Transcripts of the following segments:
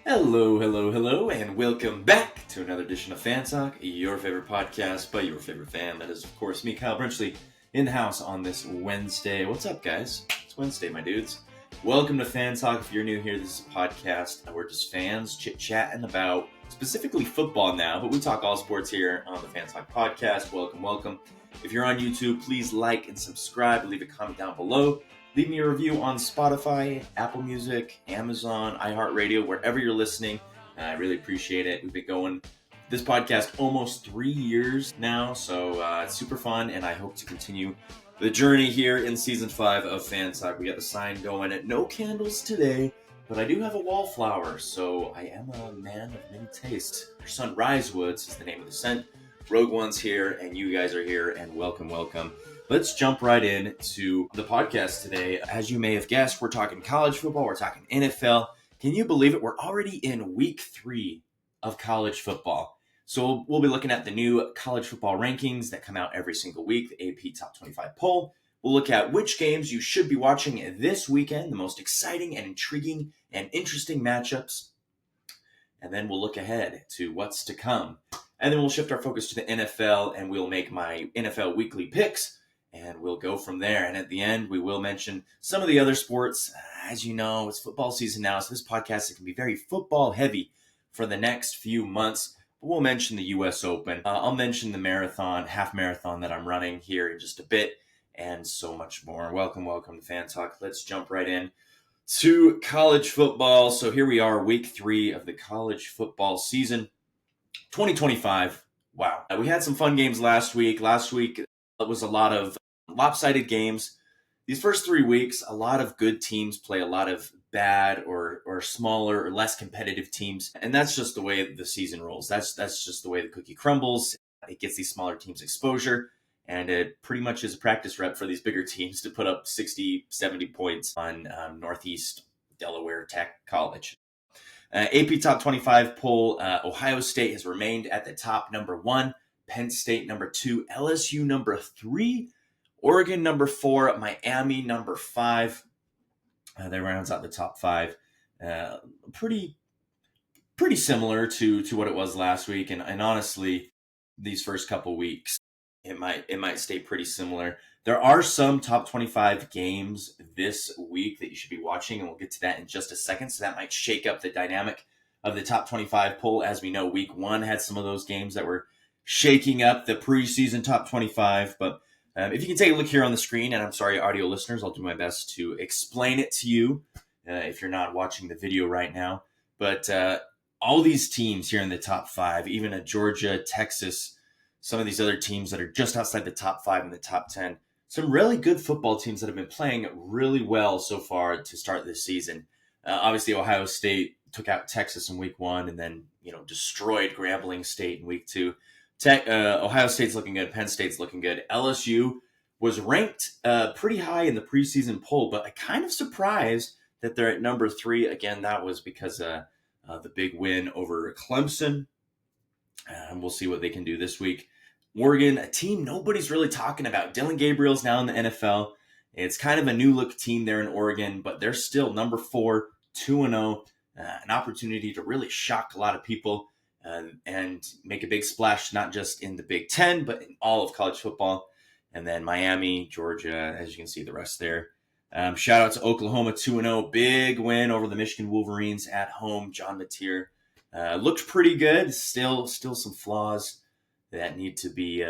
Hello, hello, hello, and welcome back to another edition of Fan Talk, your favorite podcast by your favorite fan. That is, of course, me, Kyle Brinchley, in the house on this Wednesday. What's up, guys? It's Wednesday, my dudes. Welcome to Fan Talk. If you're new here, this is a podcast. We're just fans chit-chatting about specifically football now, but we talk all sports here on the Fan Talk podcast. Welcome, welcome. If you're on YouTube, please like and subscribe. Leave a comment down below. Leave me a review on Spotify, Apple Music, Amazon, iHeartRadio, wherever you're listening. I really appreciate it. We've been going this podcast almost 3 years now, so it's super fun, and I hope to continue the journey here in Season 5 of Fan Talk. We got the sign going. No candles today, but I do have a wallflower, so I am a man of many tastes. Our son Risewoods is the name of the scent. Rogue One's here, and you guys are here, and welcome, welcome. Let's jump right in to the podcast today. As you may have guessed, we're talking college football, we're talking NFL. Can you believe it? We're already in week 3 of college football. So we'll be looking at the new college football rankings that come out every single week, the AP Top 25 poll. We'll look at which games you should be watching this weekend, the most exciting and intriguing and interesting matchups. And then we'll look ahead to what's to come. And then we'll shift our focus to the NFL, and we'll make my NFL weekly picks. And we'll go from there. And at the end, we will mention some of the other sports. As you know, it's football season now, so this podcast can be very football heavy for the next few months. But we'll mention the U.S. Open. I'll mention the marathon, half marathon that I'm running here in just a bit, and so much more. Welcome, welcome to Fan Talk. Let's jump right in to college football. So here we are, week 3 of the college football season, 2025. Wow. We had some fun games last week. Last week, it was a lot of lopsided games. These first 3 weeks, a lot of good teams play a lot of bad or smaller or less competitive teams. And that's just the way the season rolls. That's just the way the cookie crumbles. It gets these smaller teams exposure. And it pretty much is a practice rep for these bigger teams to put up 60, 70 points on Northeast Delaware Tech College. AP Top 25 poll, Ohio State has remained at the top, number 1. Penn State, number 2. LSU, number 3. Oregon, number 4. Miami, number 5. That rounds out the top 5. Pretty similar to what it was last week. And honestly, these first couple weeks, it might stay pretty similar. There are some top 25 games this week that you should be watching, and we'll get to that in just a second. So that might shake up the dynamic of the top 25 poll. As we know, week 1 had some of those games that were shaking up the preseason top 25. But if you can take a look here on the screen, and I'm sorry, audio listeners, I'll do my best to explain it to you if you're not watching the video right now. But all these teams here in the top 5, even a Georgia, Texas, some of these other teams that are just outside the top 5 and the top 10, some really good football teams that have been playing really well so far to start this season. Obviously, Ohio State took out Texas in week 1 and then destroyed Grambling State in week 2. Ohio State's looking good. Penn State's looking good. LSU was ranked pretty high in the preseason poll, but I'm kind of surprised that they're at number 3. Again, that was because the big win over Clemson. We'll see what they can do this week. Oregon, a team nobody's really talking about. Dillon Gabriel's now in the NFL. It's kind of a new look team there in Oregon, but they're still number 4, 2-0. An opportunity to really shock a lot of people and make a big splash, not just in the Big Ten, but in all of college football. And then Miami, Georgia, as you can see the rest there. Shout out to Oklahoma, 2-0. Big win over the Michigan Wolverines at home. John Mateer looked pretty good. Still some flaws that need to be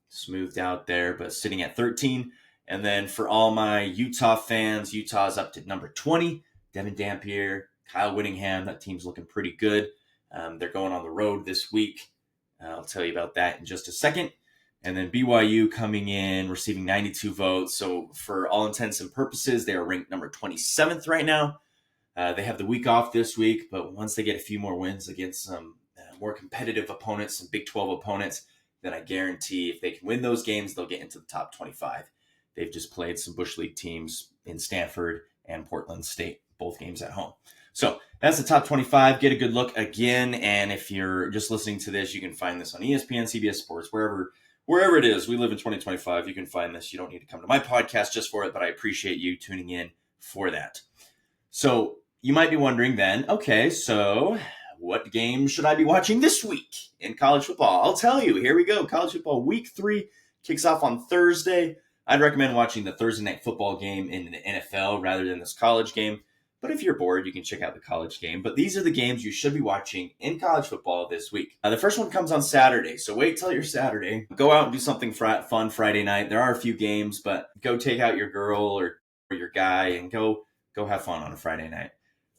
smoothed out there, but sitting at 13. And then for all my Utah fans, Utah's up to number 20. Devin Dampier, Kyle Whittingham, that team's looking pretty good. They're going on the road this week. I'll tell you about that in just a second. And then BYU coming in, receiving 92 votes. So for all intents and purposes, they are ranked number 27th right now. They have the week off this week, but once they get a few more wins against some more competitive opponents, some Big 12 opponents, then I guarantee if they can win those games, they'll get into the top 25. They've just played some Bush League teams in Stanford and Portland State, both games at home. So that's the top 25. Get a good look again. And if you're just listening to this, you can find this on ESPN, CBS Sports, wherever it is. We live in 2025. You can find this. You don't need to come to my podcast just for it, but I appreciate you tuning in for that. So you might be wondering then, okay, so what game should I be watching this week in college football? I'll tell you. Here we go. College football week 3 kicks off on Thursday. I'd recommend watching the Thursday night football game in the NFL rather than this college game. But if you're bored, you can check out the college game. But these are the games you should be watching in college football this week. The first one comes on Saturday, so wait till your Saturday. Go out and do something fun Friday night. There are a few games, but go take out your girl or your guy and go have fun on a Friday night.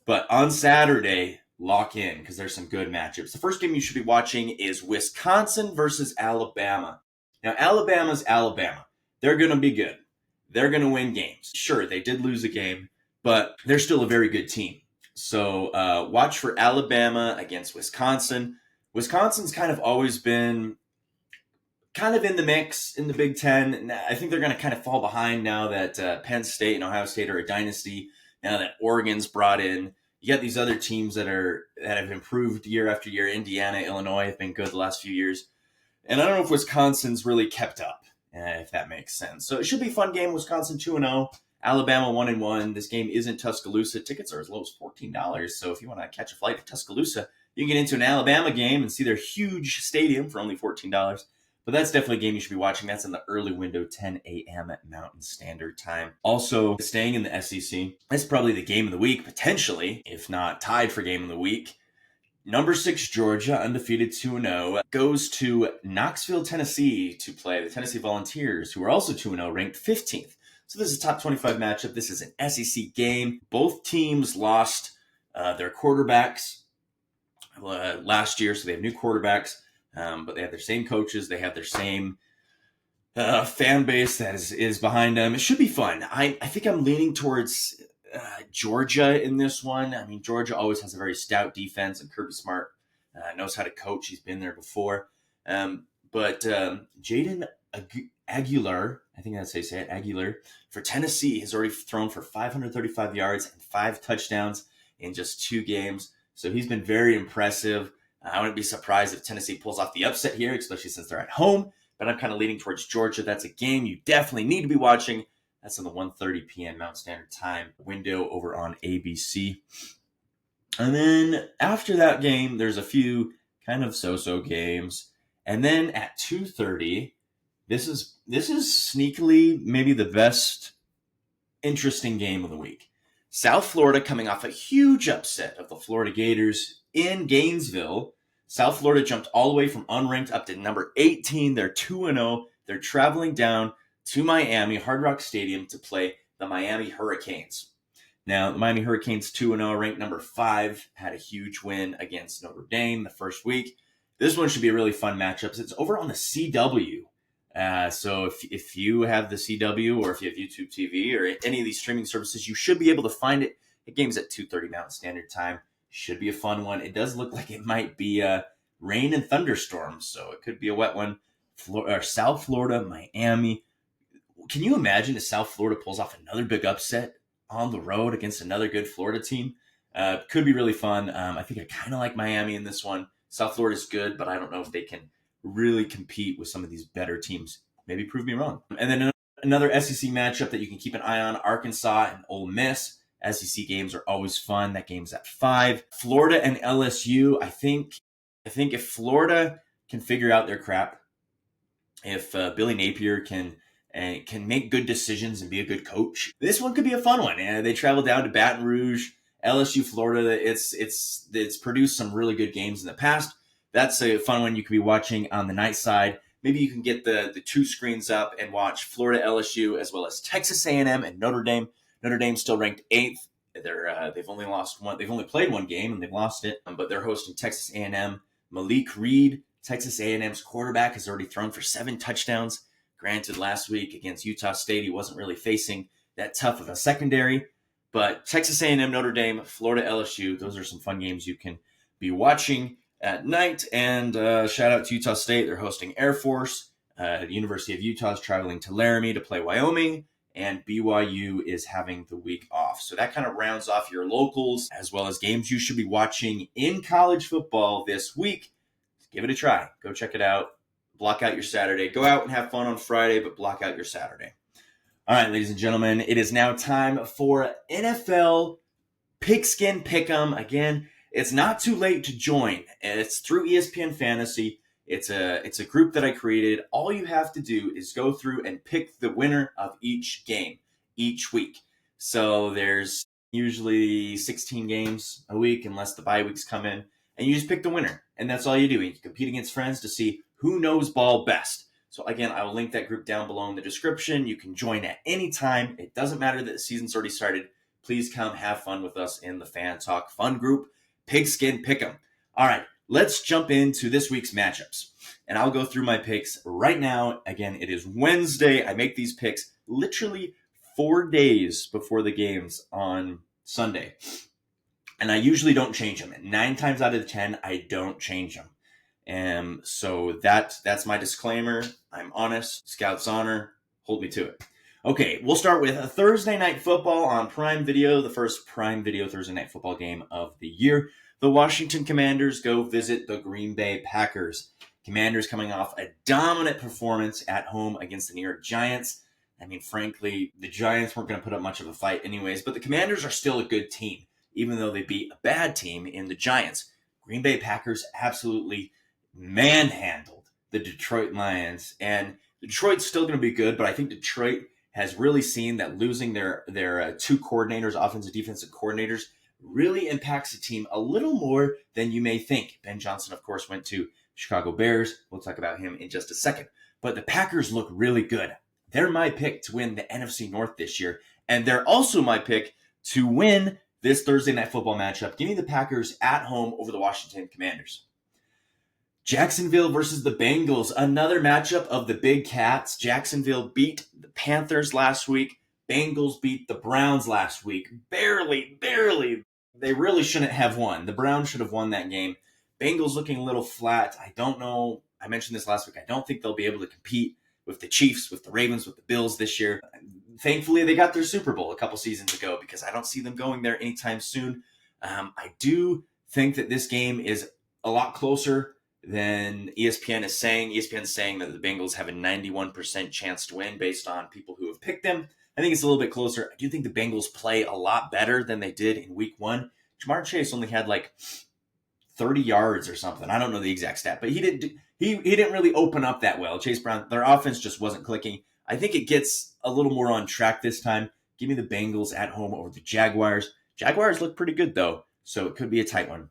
But on Saturday, lock in because there's some good matchups. The first game you should be watching is Wisconsin versus Alabama. Now, Alabama's Alabama. They're going to be good. They're going to win games. Sure, they did lose a game, but they're still a very good team. So watch for Alabama against Wisconsin. Wisconsin's kind of always been kind of in the mix in the Big Ten. I think they're going to kind of fall behind now that Penn State and Ohio State are a dynasty. Now that Oregon's brought in, you got these other teams that have improved year after year. Indiana, Illinois have been good the last few years. And I don't know if Wisconsin's really kept up, if that makes sense. So it should be a fun game. Wisconsin 2-0. Alabama 1-1. This game is in Tuscaloosa. Tickets are as low as $14. So if you want to catch a flight to Tuscaloosa, you can get into an Alabama game and see their huge stadium for only $14. But that's definitely a game you should be watching. That's in the early window, 10 a.m. at Mountain Standard Time. Also, staying in the SEC, that's probably the game of the week, potentially, if not tied for game of the week. Number 6, Georgia, undefeated 2-0, goes to Knoxville, Tennessee to play the Tennessee Volunteers, who are also 2-0, ranked 15th. So this is a top 25 matchup. This is an SEC game. Both teams lost their quarterbacks last year, so they have new quarterbacks, but they have their same coaches. They have their same fan base that is behind them. It should be fun. I think I'm leaning towards Georgia in this one. I mean, Georgia always has a very stout defense, and Kirby Smart knows how to coach. He's been there before. But Jaden Aguilar, I think that's how you say it, Aguilar, for Tennessee has already thrown for 535 yards and 5 touchdowns in just 2 games. So he's been very impressive. I wouldn't be surprised if Tennessee pulls off the upset here, especially since they're at home. But I'm kind of leaning towards Georgia. That's a game you definitely need to be watching. That's on the 1:30 p.m. Mountain Standard Time window over on ABC. And then after that game, there's a few kind of so-so games. And then at 2:30, this is sneakily maybe the best interesting game of the week. South Florida coming off a huge upset of the Florida Gators in Gainesville. South Florida jumped all the way from unranked up to number 18. They're 2-0. They're traveling down to Miami, Hard Rock Stadium, to play the Miami Hurricanes. Now, the Miami Hurricanes 2-0, ranked number 5, had a huge win against Notre Dame the first week. This one should be a really fun matchup. It's over on the CW. So if you have the CW or if you have YouTube TV or any of these streaming services, you should be able to find it. The game's at 2:30 Mountain Standard Time. Should be a fun one. It does look like it might be rain and thunderstorms, so it could be a wet one. South Florida, Miami. Can you imagine if South Florida pulls off another big upset on the road against another good Florida team? Could be really fun. I think I kind of like Miami in this one. South Florida's good, but I don't know if they can really compete with some of these better teams. Maybe prove me wrong. And then another SEC matchup that you can keep an eye on, Arkansas and Ole Miss. SEC games are always fun. That game's at 5. Florida and LSU. I think if Florida can figure out their crap, if Billy Napier can make good decisions and be a good coach, this one could be a fun one. And they travel down to Baton Rouge, LSU, Florida. It's produced some really good games in the past. That's a fun one you could be watching on the night side. Maybe you can get the 2 screens up and watch Florida, LSU, as well as Texas A&M and Notre Dame. Notre Dame's still ranked 8th. They've only lost one. They've only played one game and they've lost it. But they're hosting Texas A&M. Malik Reed, Texas A&M's quarterback, has already thrown for 7 touchdowns. Granted, last week against Utah State, he wasn't really facing that tough of a secondary. But Texas A&M, Notre Dame, Florida, LSU, those are some fun games you can be watching at night. And shout out to Utah State. They're hosting Air Force. The University of Utah is traveling to Laramie to play Wyoming. And BYU is having the week off. So that kind of rounds off your locals, as well as games you should be watching in college football this week. Give it a try. Go check it out. Block out your Saturday. Go out and have fun on Friday, but block out your Saturday. All right, ladies and gentlemen, it is now time for NFL Pigskin Pick'em. Again, it's not too late to join. It's through ESPN Fantasy. It's a group that I created. All you have to do is go through and pick the winner of each game each week. So there's usually 16 games a week unless the bye weeks come in, and you just pick the winner. And that's all you do. You can compete against friends to see who knows ball best. So again, I will link that group down below in the description. You can join at any time. It doesn't matter that the season's already started. Please come have fun with us in the Fan Talk Fun group, Pigskin Pick'em. All right, let's jump into this week's matchups. And I'll go through my picks right now. Again, it is Wednesday. I make these picks literally 4 days before the games on Sunday. And I usually don't change them. 9 times out of 10, I don't change them. So that's my disclaimer. I'm honest. Scout's honor. Hold me to it. Okay, we'll start with a Thursday Night Football on Prime Video, the first Prime Video Thursday Night Football game of the year. The Washington Commanders go visit the Green Bay Packers. Commanders coming off a dominant performance at home against the New York Giants. I mean, frankly, the Giants weren't going to put up much of a fight anyways, but the Commanders are still a good team, even though they beat a bad team in the Giants. Green Bay Packers absolutely manhandled the Detroit Lions, and Detroit's still going to be good, but I think Detroit has really seen that losing their 2 coordinators, offensive defensive coordinators, really impacts the team a little more than you may think. Ben Johnson, of course, went to Chicago Bears. We'll talk about him in just a second. But the Packers look really good. They're my pick to win the NFC North this year, and they're also my pick to win this Thursday Night Football matchup. Give me the Packers at home over the Washington Commanders. Jacksonville versus the Bengals, another matchup of the Big Cats. Jacksonville beat the Panthers last week. Bengals beat the Browns last week. Barely. They really shouldn't have won. The Browns should have won that game. Bengals looking a little flat. I don't know. I mentioned this last week. I don't think they'll be able to compete with the Chiefs, with the Ravens, with the Bills this year. Thankfully, they got their Super Bowl a couple seasons ago because I don't see them going there anytime soon. I do think that this game is a lot closer than ESPN is saying. ESPN is saying that the Bengals have a 91% chance to win based on people who have picked them. I think it's a little bit closer. I do think the Bengals play a lot better than they did in week 1. Ja'Marr Chase only had like 30 yards or something. I don't know the exact stat, but he didn't really open up that well. Chase Brown, their offense just wasn't clicking. I think it gets a little more on track this time. Give me the Bengals at home over the Jaguars. Jaguars look pretty good though, so it could be a tight one.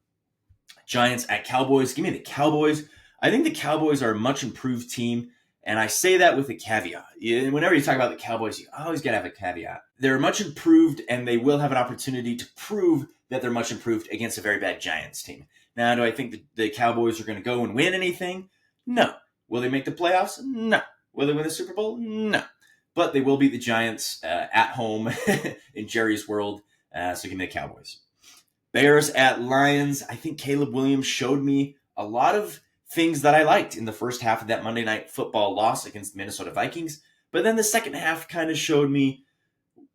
Giants at Cowboys. Give me the Cowboys. I think the Cowboys are a much improved team, and I say that with a caveat. Whenever you talk about the Cowboys, you always got to have a caveat. They're much improved, and they will have an opportunity to prove that they're much improved against a very bad Giants team. Now, do I think the Cowboys are going to go and win anything? No. Will they make the playoffs? No. Will they win the Super Bowl? No. But they will beat the Giants at home in Jerry's world, so give me the Cowboys. Bears at Lions. I think Caleb Williams showed me a lot of things that I liked in the first half of that Monday Night Football loss against the Minnesota Vikings. But then the second half kind of showed me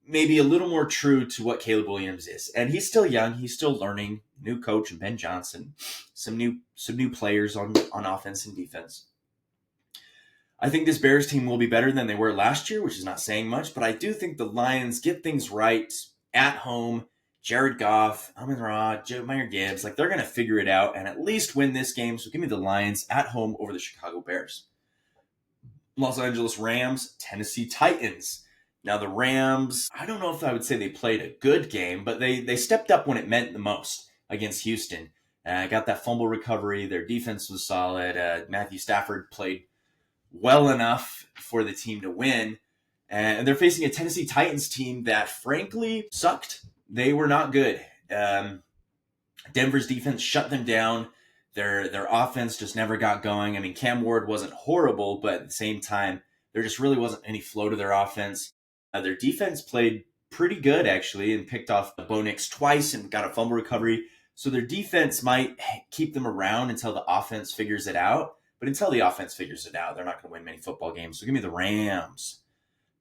maybe a little more true to what Caleb Williams is. And he's still young. He's still learning. New coach and Ben Johnson. Some new players on offense and defense. I think this Bears team will be better than they were last year, which is not saying much. But I do think the Lions get things right at home. Jared Goff, Amon-Ra, Jahmyr Gibbs, they're going to figure it out and at least win this game. So give me the Lions at home over the Chicago Bears. Los Angeles Rams, Tennessee Titans. Now the Rams, I don't know if I would say they played a good game, but they stepped up when it meant the most against Houston. Got that fumble recovery. Their defense was solid. Matthew Stafford played well enough for the team to win. And they're facing a Tennessee Titans team that frankly sucked. They were not good. Denver's defense shut them down. Their offense just never got going. I mean, Cam Ward wasn't horrible, but at the same time, there just really wasn't any flow to their offense. Their defense played pretty good, actually, and picked off Bo Nix twice and got a fumble recovery. So their defense might keep them around until the offense figures it out. But until the offense figures it out, they're not going to win many football games. So give me the Rams.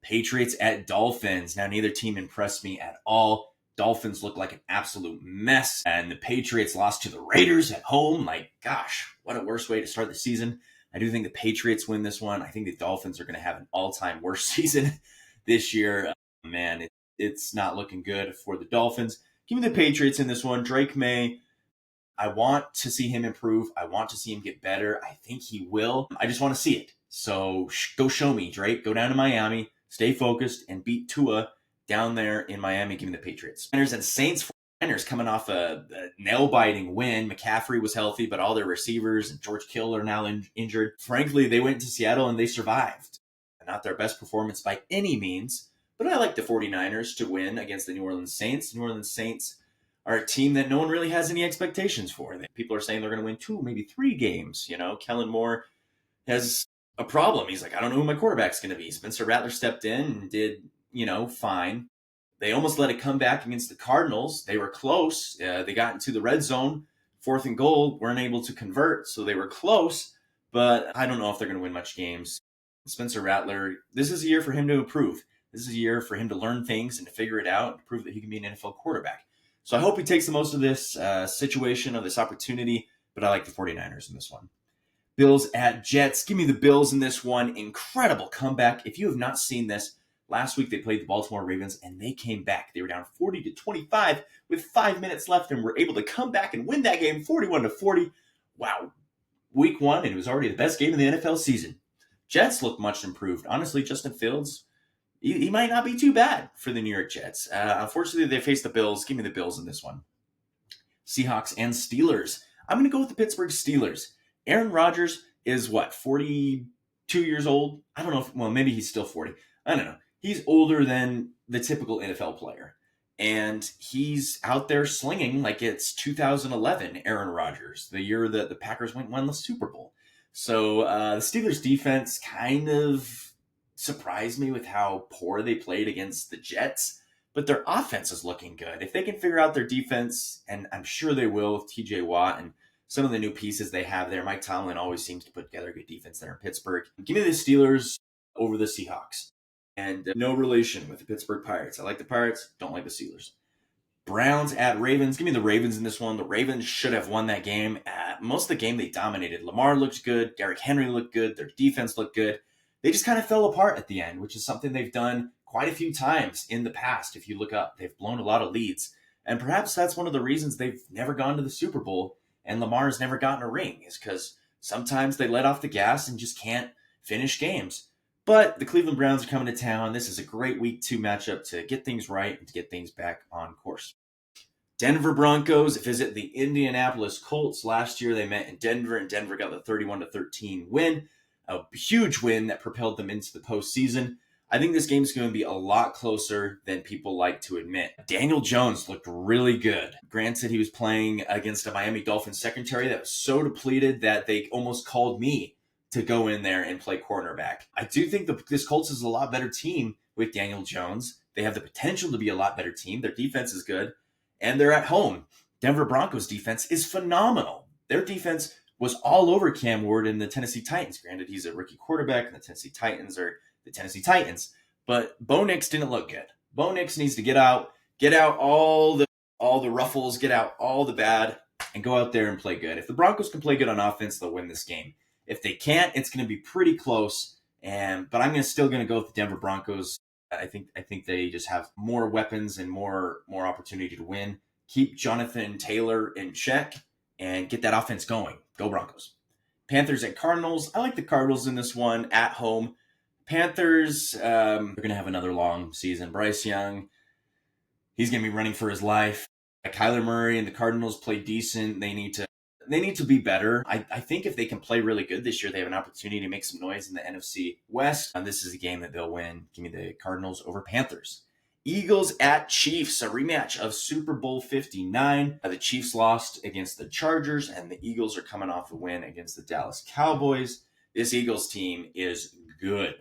Patriots at Dolphins. Now, neither team impressed me at all. Dolphins look like an absolute mess, and the Patriots lost to the Raiders at home. Gosh, what a worse way to start the season. I do think the Patriots win this one. I think the Dolphins are going to have an all-time worst season this year. Man, it's not looking good for the Dolphins. Give me the Patriots in this one. Drake May, I want to see him improve. I want to see him get better. I think he will. I just want to see it. So go show me, Drake. Go down to Miami, stay focused, and beat Tua down there in Miami. Give me the Patriots. Niners and Saints. Niners coming off a nail-biting win. McCaffrey was healthy, but all their receivers and George Kittle are now injured. Frankly, they went to Seattle and they survived. Not their best performance by any means, but I like the 49ers to win against the New Orleans Saints. The New Orleans Saints are a team that no one really has any expectations for. People are saying they're going to win 2, maybe 3 games. Kellen Moore has a problem. He's like, I don't know who my quarterback's going to be. Spencer Rattler stepped in and did, fine. They almost let it come back against the Cardinals. They were close. They got into the red zone, 4th and goal, weren't able to convert, so they were close, but I don't know if they're going to win much games. Spencer Rattler, this is a year for him to improve. This is a year for him to learn things and to figure it out and prove that he can be an NFL quarterback. So I hope he takes the most of this situation, of this opportunity, but I like the 49ers in this one. Bills at Jets. Give me the Bills in this one. Incredible comeback. If you have not seen this, last week they played the Baltimore Ravens and they came back. They were down 40-25 with 5 minutes left and were able to come back and win that game 41-40. Wow. Week 1, and it was already the best game of the NFL season. Jets look much improved. Honestly, Justin Fields, he might not be too bad for the New York Jets. Unfortunately, they face the Bills. Give me the Bills in this one. Seahawks and Steelers. I'm going to go with the Pittsburgh Steelers. Aaron Rodgers is 42 years old? I don't know if, maybe he's still 40. I don't know. He's older than the typical NFL player. And he's out there slinging like it's 2011 Aaron Rodgers, the year that the Packers won the Super Bowl. So the Steelers defense kind of surprised me with how poor they played against the Jets, but their offense is looking good. If they can figure out their defense, and I'm sure they will with TJ Watt and some of the new pieces they have there. Mike Tomlin always seems to put together a good defense there in Pittsburgh. Give me the Steelers over the Seahawks. And no relation with the Pittsburgh Pirates. I like the Pirates, don't like the Steelers. Browns at Ravens. Give me the Ravens in this one. The Ravens should have won that game. Most of the game, they dominated. Lamar looked good. Derrick Henry looked good. Their defense looked good. They just kind of fell apart at the end, which is something they've done quite a few times in the past. If you look up, they've blown a lot of leads. And perhaps that's one of the reasons they've never gone to the Super Bowl and Lamar's never gotten a ring, is because sometimes they let off the gas and just can't finish games. But the Cleveland Browns are coming to town. This is a great week 2 matchup to get things right and to get things back on course. Denver Broncos visit the Indianapolis Colts. Last year they met in Denver, and Denver got the 31-13 win. A huge win that propelled them into the postseason. I think this game is going to be a lot closer than people like to admit. Daniel Jones looked really good. Granted, he was playing against a Miami Dolphins secondary that was so depleted that they almost called me to go in there and play cornerback. I do think this Colts is a lot better team with Daniel Jones. They have the potential to be a lot better team. Their defense is good, and they're at home. Denver Broncos defense is phenomenal. Their defense was all over Cam Ward and the Tennessee Titans. Granted, he's a rookie quarterback, and the Tennessee Titans are the Tennessee Titans. But Bo Nix didn't look good. Bo Nix needs to get out all the ruffles, get out all the bad, and go out there and play good. If the Broncos can play good on offense, they'll win this game. If they can't, it's going to be pretty close. But I'm still going to go with the Denver Broncos. I think they just have more weapons and more opportunity to win. Keep Jonathan Taylor in check and get that offense going. Go Broncos. Panthers and Cardinals. I like the Cardinals in this one at home. Panthers, they're going to have another long season. Bryce Young, he's going to be running for his life. Kyler Murray and the Cardinals play decent. They need to be better. I think if they can play really good this year, they have an opportunity to make some noise in the NFC West. And this is a game that they'll win. Give me the Cardinals over Panthers. Eagles at Chiefs, a rematch of Super Bowl 59. The Chiefs lost against the Chargers, and the Eagles are coming off a win against the Dallas Cowboys. This Eagles team is good.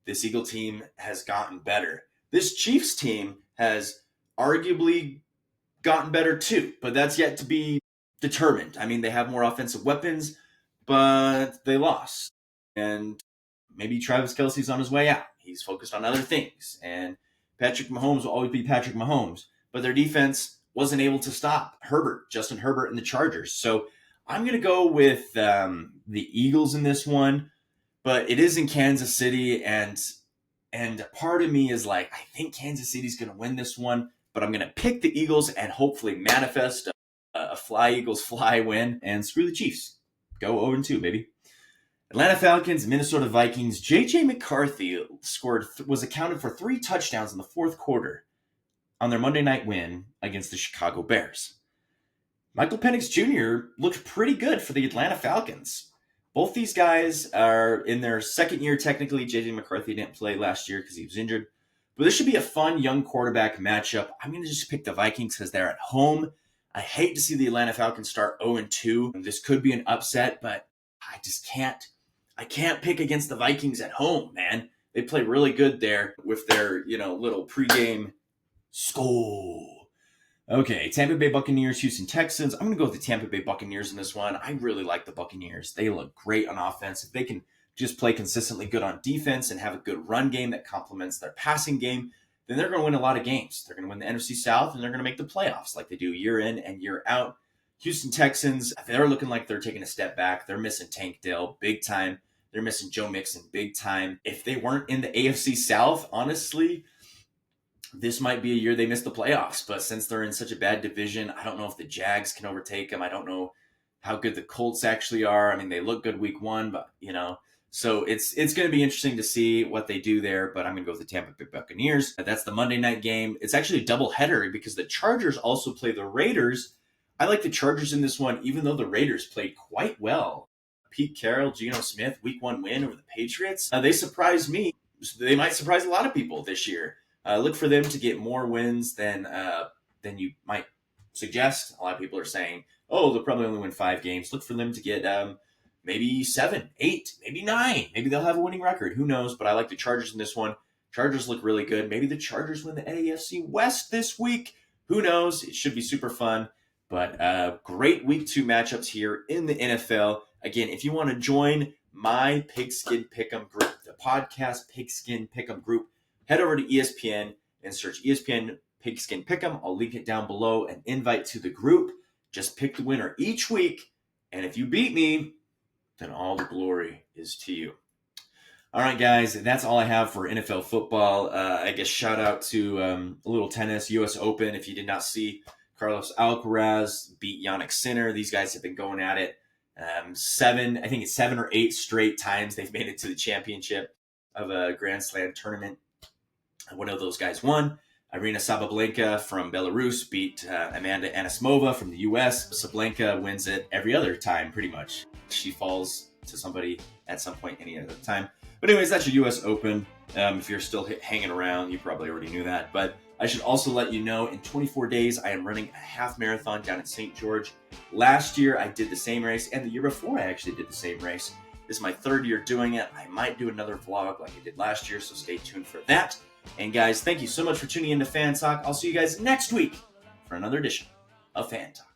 This Eagle team has gotten better. This Chiefs team has arguably gotten better too, but that's yet to be determined. I mean, they have more offensive weapons, but they lost. And maybe Travis Kelce's on his way out. He's focused on other things. And Patrick Mahomes will always be Patrick Mahomes. But their defense wasn't able to stop Justin Herbert, and the Chargers. So I'm going to go with the Eagles in this one. But it is in Kansas City, and part of me is like, I think Kansas City's going to win this one. but I'm going to pick the Eagles and hopefully manifest a fly Eagles fly win and screw the Chiefs. Go 0-2, baby. Atlanta Falcons, Minnesota Vikings. J.J. McCarthy was accounted for 3 touchdowns in the fourth quarter on their Monday night win against the Chicago Bears. Michael Penix Jr. looked pretty good for the Atlanta Falcons. Both these guys are in their second year, technically. J.J. McCarthy didn't play last year because he was injured. But this should be a fun young quarterback matchup. I'm going to just pick the Vikings because they're at home. I hate to see the Atlanta Falcons start 0-2. This could be an upset, but I just can't. I can't pick against the Vikings at home, man. They play really good there with their, little pregame score. Okay, Tampa Bay Buccaneers, Houston Texans. I'm going to go with the Tampa Bay Buccaneers in this one. I really like the Buccaneers. They look great on offense. If they can just play consistently good on defense and have a good run game that complements their passing game, then they're going to win a lot of games. They're going to win the NFC South, and they're going to make the playoffs like they do year in and year out. Houston Texans, they're looking like they're taking a step back. They're missing Tank Dell big time. They're missing Joe Mixon big time. If they weren't in the AFC South, honestly, this might be a year they miss the playoffs. But since they're in such a bad division, I don't know if the Jags can overtake them. I don't know how good the Colts actually are. I mean, they look good week 1, but, So it's going to be interesting to see what they do there, but I'm going to go with the Tampa Bay Buccaneers. That's the Monday night game. It's actually a doubleheader because the Chargers also play the Raiders. I like the Chargers in this one, even though the Raiders played quite well. Pete Carroll, Geno Smith, week 1 win over the Patriots. They surprised me. They might surprise a lot of people this year. Look for them to get more wins than you might suggest. A lot of people are saying, they'll probably only win 5 games. Look for them to get maybe 7, 8, maybe 9. Maybe they'll have a winning record. Who knows? But I like the Chargers in this one. Chargers look really good. Maybe the Chargers win the AFC West this week. Who knows? It should be super fun. But great week 2 matchups here in the NFL. Again, if you want to join my Pigskin Pick'em group, the podcast Pigskin Pick'em group, head over to ESPN and search ESPN Pigskin Pick'em. I'll link it down below. An invite to the group. Just pick the winner each week. And if you beat me, then all the glory is to you. All right, guys, that's all I have for NFL football. I guess shout out to a little tennis, U.S. Open. If you did not see, Carlos Alcaraz beat Jannik Sinner. These guys have been going at it 7 or 8 straight times they've made it to the championship of a Grand Slam tournament. One of those guys won. Arina Sabalenka from Belarus beat Amanda Anisimova from the U.S. Sabalenka wins it every other time, pretty much. She falls to somebody at some point any other time. But anyways, that's your U.S. Open. If you're still hanging around, you probably already knew that. But I should also let you know, in 24 days, I am running a half marathon down in St. George. Last year, I did the same race, and the year before, I actually did the same race. This is my 3rd year doing it. I might do another vlog like I did last year, so stay tuned for that. And guys, thank you so much for tuning in to Fan Talk. I'll see you guys next week for another edition of Fan Talk.